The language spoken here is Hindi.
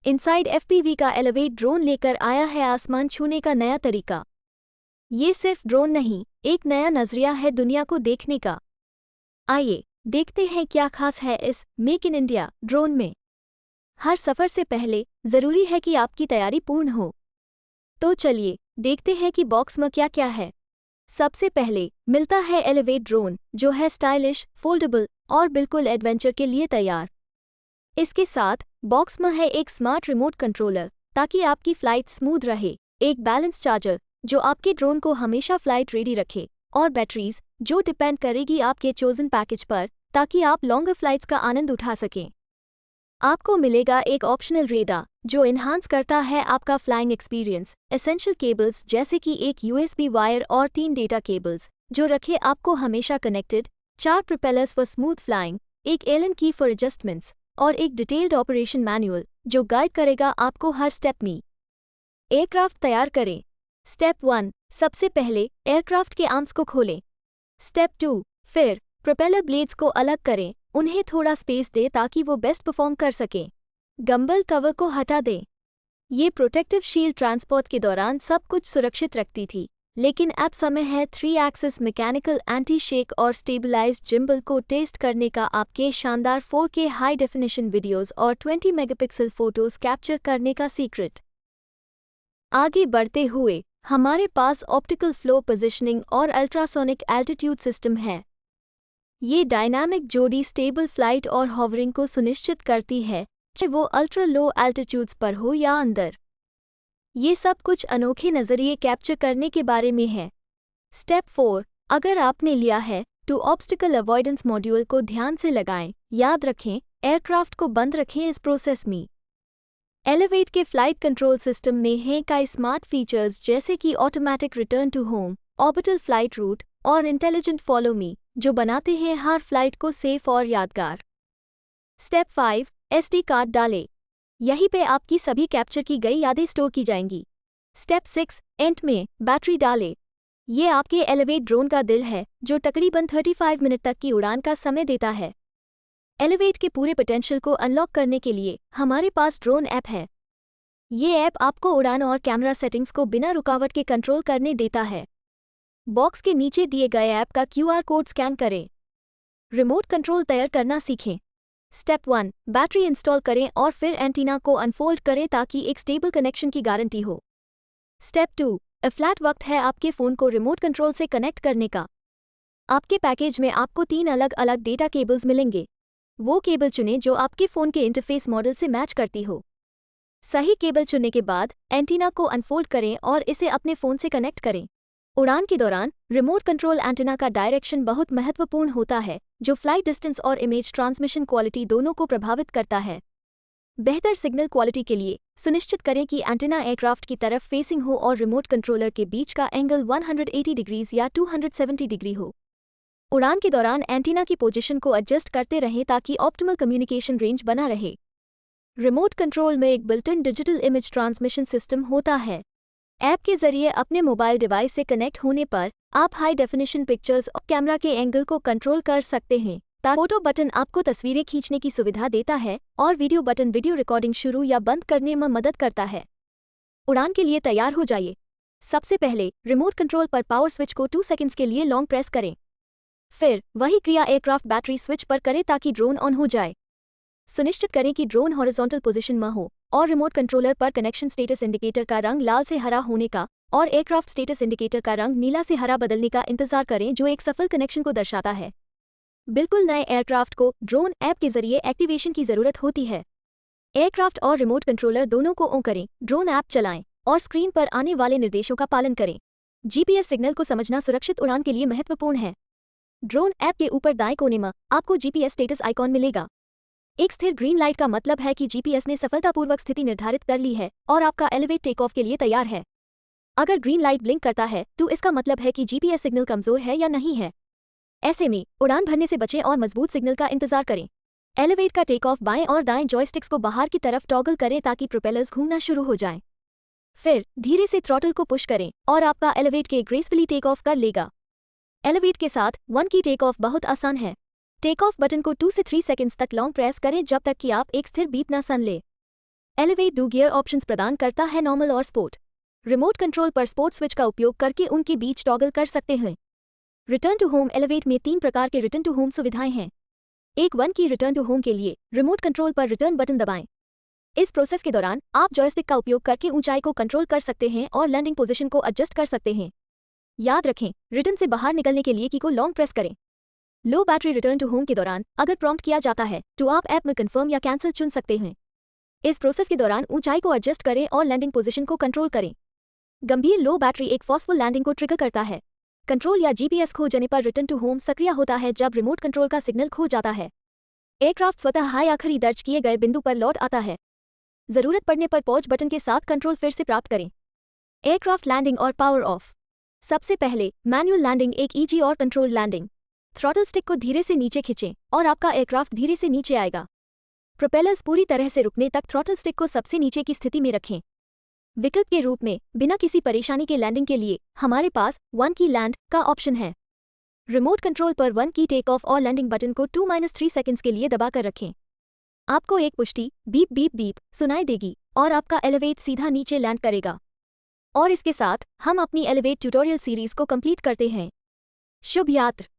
इनसाइड एफपीवी का एलिवेट ड्रोन लेकर आया है आसमान छूने का नया तरीका। ये सिर्फ ड्रोन नहीं, एक नया नजरिया है दुनिया को देखने का। आइए देखते हैं क्या खास है इस मेक इन इंडिया ड्रोन में। हर सफर से पहले जरूरी है कि आपकी तैयारी पूर्ण हो। तो चलिए देखते हैं कि बॉक्स में क्या क्या है। सबसे पहले मिलता है एलिवेट ड्रोन, जो है स्टाइलिश, फोल्डेबल और बिल्कुल एडवेंचर के लिए तैयार। इसके साथ बॉक्स में है एक स्मार्ट रिमोट कंट्रोलर ताकि आपकी फ्लाइट स्मूथ रहे, एक बैलेंस चार्जर जो आपके ड्रोन को हमेशा फ्लाइट रेडी रखे, और बैटरीज जो डिपेंड करेगी आपके चोजन पैकेज पर ताकि आप लॉन्गर फ्लाइट्स का आनंद उठा सकें। आपको मिलेगा एक ऑप्शनल रेडार जो इन्हांस करता है आपका फ्लाइंग एक्सपीरियंस, एसेंशियल केबल्स जैसे कि एक यूएसबी वायर और 3 डेटा केबल्स जो रखे आपको हमेशा connected, 4 propellers for smooth flying, एक एलन की फॉर एडजस्टमेंट्स और एक डिटेल्ड ऑपरेशन मैनुअल जो गाइड करेगा आपको हर स्टेप में। एयरक्राफ्ट तैयार करें। स्टेप 1, सबसे पहले एयरक्राफ्ट के आर्म्स को खोलें। स्टेप 2, फिर प्रोपेलर ब्लेड्स को अलग करें, उन्हें थोड़ा स्पेस दें ताकि वो बेस्ट परफॉर्म कर सकें। गंबल कवर को हटा दें। ये प्रोटेक्टिव शील्ड ट्रांसपोर्ट के दौरान सब कुछ सुरक्षित रखती थी, लेकिन अब समय है 3 एक्सिस मैकेनिकल एंटी शेक और स्टेबलाइज्ड जिम्बल को टेस्ट करने का। आपके शानदार 4K हाई डेफिनेशन वीडियोस और 20 मेगापिक्सल फोटोज कैप्चर करने का सीक्रेट। आगे बढ़ते हुए हमारे पास ऑप्टिकल फ्लो पोजिशनिंग और अल्ट्रासोनिक एल्टीट्यूड सिस्टम है। ये डायनामिक जोड़ी स्टेबल फ्लाइट और हॉवरिंग को सुनिश्चित करती है, चाहे वो अल्ट्रा लो एल्टीट्यूड्स पर हो या अंदर। ये सब कुछ अनोखे नज़रिए कैप्चर करने के बारे में है। स्टेप 4, अगर आपने लिया है तो ऑब्स्टिकल अवॉइडेंस मॉड्यूल को ध्यान से लगाएं। याद रखें, एयरक्राफ्ट को बंद रखें इस प्रोसेस में। एलिवेट के फ्लाइट कंट्रोल सिस्टम में हैं कई स्मार्ट फीचर्स जैसे कि automatic return to home, orbital flight route और इंटेलिजेंट फॉलो मी, जो बनाते हैं हर फ्लाइट को सेफ और यादगार। स्टेप 5, SD कार्ड डालें। यहीं पे आपकी सभी कैप्चर की गई यादें स्टोर की जाएंगी। स्टेप 6, एंड में बैटरी डालें। ये आपके एलिवेट ड्रोन का दिल है जो तकरीबन 35 मिनट तक की उड़ान का समय देता है। एलिवेट के पूरे पोटेंशियल को अनलॉक करने के लिए हमारे पास ड्रोन ऐप है। ये ऐप आपको उड़ान और कैमरा सेटिंग्स को बिना रुकावट के कंट्रोल करने देता है। बॉक्स के नीचे दिए गए ऐप का QR कोड स्कैन करें। रिमोट कंट्रोल तैयार करना सीखें। स्टेप 1, बैटरी इंस्टॉल करें और फिर एंटीना को अनफोल्ड करें ताकि एक स्टेबल कनेक्शन की गारंटी हो। स्टेप 2, फ्लैट वक्त है आपके फ़ोन को रिमोट कंट्रोल से कनेक्ट करने का। आपके पैकेज में आपको 3 अलग अलग डेटा केबल्स मिलेंगे। वो केबल चुनें जो आपके फ़ोन के इंटरफेस मॉडल से मैच करती हो। सही केबल चुनने के बाद एंटीना को अनफोल्ड करें और इसे अपने फ़ोन से कनेक्ट करें। उड़ान के दौरान रिमोट कंट्रोल एंटीना का डायरेक्शन बहुत महत्वपूर्ण होता है, जो फ्लाइट डिस्टेंस और इमेज ट्रांसमिशन क्वालिटी दोनों को प्रभावित करता है। बेहतर सिग्नल क्वालिटी के लिए सुनिश्चित करें कि एंटीना एयरक्राफ्ट की तरफ फेसिंग हो और रिमोट कंट्रोलर के बीच का एंगल 180 डिग्रीज या 270 डिग्री हो। उड़ान के दौरान एंटीना की पोजीशन को एडजस्ट करते रहें ताकि ऑप्टिमल कम्युनिकेशन रेंज बना रहे। रिमोट कंट्रोल में एक built in digital image transmission system होता है। ऐप के जरिए अपने मोबाइल डिवाइस से कनेक्ट होने पर आप हाई डेफिनेशन पिक्चर्स और कैमरा के एंगल को कंट्रोल कर सकते हैं। फोटो बटन आपको तस्वीरें खींचने की सुविधा देता है और वीडियो बटन वीडियो रिकॉर्डिंग शुरू या बंद करने में मदद करता है। उड़ान के लिए तैयार हो जाइए। सबसे पहले रिमोट कंट्रोल पर पावर स्विच को 2 सेकंड्स के लिए लॉन्ग प्रेस करें। फिर वही क्रिया एयरक्राफ्ट बैटरी स्विच पर करें ताकि ड्रोन ऑन हो जाए। सुनिश्चित करें कि ड्रोन हॉरिजॉन्टल पोजीशन में हो और रिमोट कंट्रोलर पर कनेक्शन स्टेटस इंडिकेटर का रंग लाल से हरा होने का और एयरक्राफ्ट स्टेटस इंडिकेटर का रंग नीला से हरा बदलने का इंतजार करें, जो एक सफल कनेक्शन को दर्शाता है। बिल्कुल नए एयरक्राफ्ट को ड्रोन ऐप के जरिए एक्टिवेशन की जरूरत होती है। एयरक्राफ्ट और रिमोट कंट्रोलर दोनों को ऑन करें, ड्रोन ऐप चलाएं और स्क्रीन पर आने वाले निर्देशों का पालन करें। GPS सिग्नल को समझना सुरक्षित उड़ान के लिए महत्वपूर्ण है। ड्रोन ऐप के ऊपर दाएं कोने में आपको GPS स्टेटस आइकॉन मिलेगा। एक स्थिर ग्रीन लाइट का मतलब है कि GPS ने सफलतापूर्वक स्थिति निर्धारित कर ली है और आपका एलिवेट टेक ऑफ के लिए तैयार है। अगर ग्रीन लाइट ब्लिंक करता है तो इसका मतलब है कि GPS सिग्नल कमजोर है या नहीं है। ऐसे में उड़ान भरने से बचें और मजबूत सिग्नल का इंतजार करें। एलिवेट का टेक ऑफ बाएं और दाएं जॉयस्टिक्स को बाहर की तरफ टॉगल करें ताकि प्रोपेलर्स घूमना शुरू हो जाएं। फिर धीरे से थ्रॉटल को पुश करें और आपका एलिवेट के ग्रेसफुली टेक ऑफ कर लेगा। एलिवेट के साथ 1 की टेक ऑफ बहुत आसान है। टेक ऑफ बटन को 2 से 3 सेकंड्स तक लॉन्ग प्रेस करें जब तक कि आप एक स्थिर बीप न सुन ले। एलिवेट डू गियर ऑप्शंस प्रदान करता है नॉर्मल और स्पोर्ट। रिमोट कंट्रोल पर स्पोर्ट स्विच का उपयोग करके उनके बीच टॉगल कर सकते हैं। रिटर्न टू होम एलिवेट में 3 प्रकार के रिटर्न टू होम सुविधाएं हैं। एक 1 की रिटर्न टू होम के लिए रिमोट कंट्रोल पर रिटर्न बटन दबाएं। इस प्रोसेस के दौरान आप जॉयस्टिक का उपयोग करके ऊंचाई को कंट्रोल कर सकते हैं और लैंडिंग पोजीशन को एडजस्ट कर सकते हैं। याद रखें, रिटर्न से बाहर निकलने के लिए की को लॉन्ग प्रेस करें। लो बैटरी रिटर्न टू होम के दौरान अगर प्रॉम्प्ट किया जाता है तो आप ऐप में कंफर्म या कैंसिल चुन सकते हैं। इस प्रोसेस के दौरान ऊंचाई को एडजस्ट करें और लैंडिंग पोजीशन को कंट्रोल करें। गंभीर लो बैटरी एक फोर्सफुल लैंडिंग को ट्रिगर करता है। कंट्रोल या जीपीएस खो जाने पर रिटर्न टू होम सक्रिय होता है जब रिमोट कंट्रोल का सिग्नल खो जाता है। एयरक्राफ्ट स्वतः हाई आखिरी दर्ज किए गए बिंदु पर लौट आता है। जरूरत पड़ने पर पॉज बटन के साथ कंट्रोल फिर से प्राप्त करें। एयरक्राफ्ट लैंडिंग और पावर ऑफ। सबसे पहले मैनुअल लैंडिंग एक ईजी और कंट्रोल लैंडिंग। थ्रॉटल स्टिक को धीरे से नीचे खींचें और आपका एयरक्राफ्ट धीरे से नीचे आएगा। प्रोपेलर्स पूरी तरह से रुकने तक थ्रॉटल स्टिक को सबसे नीचे की स्थिति में रखें। विकल्प के रूप में बिना किसी परेशानी के लैंडिंग के लिए हमारे पास 1 की लैंड का ऑप्शन है। रिमोट कंट्रोल पर 1 की टेक ऑफ और लैंडिंग बटन को 2-3 सेकंड्स के लिए दबाकर रखें। आपको एक पुष्टि बीप बीप बीप सुनाई देगी और आपका एलिवेट सीधा नीचे लैंड करेगा। और इसके साथ हम अपनी एलिवेट ट्यूटोरियल सीरीज को कंप्लीट करते हैं। शुभ यात्रा।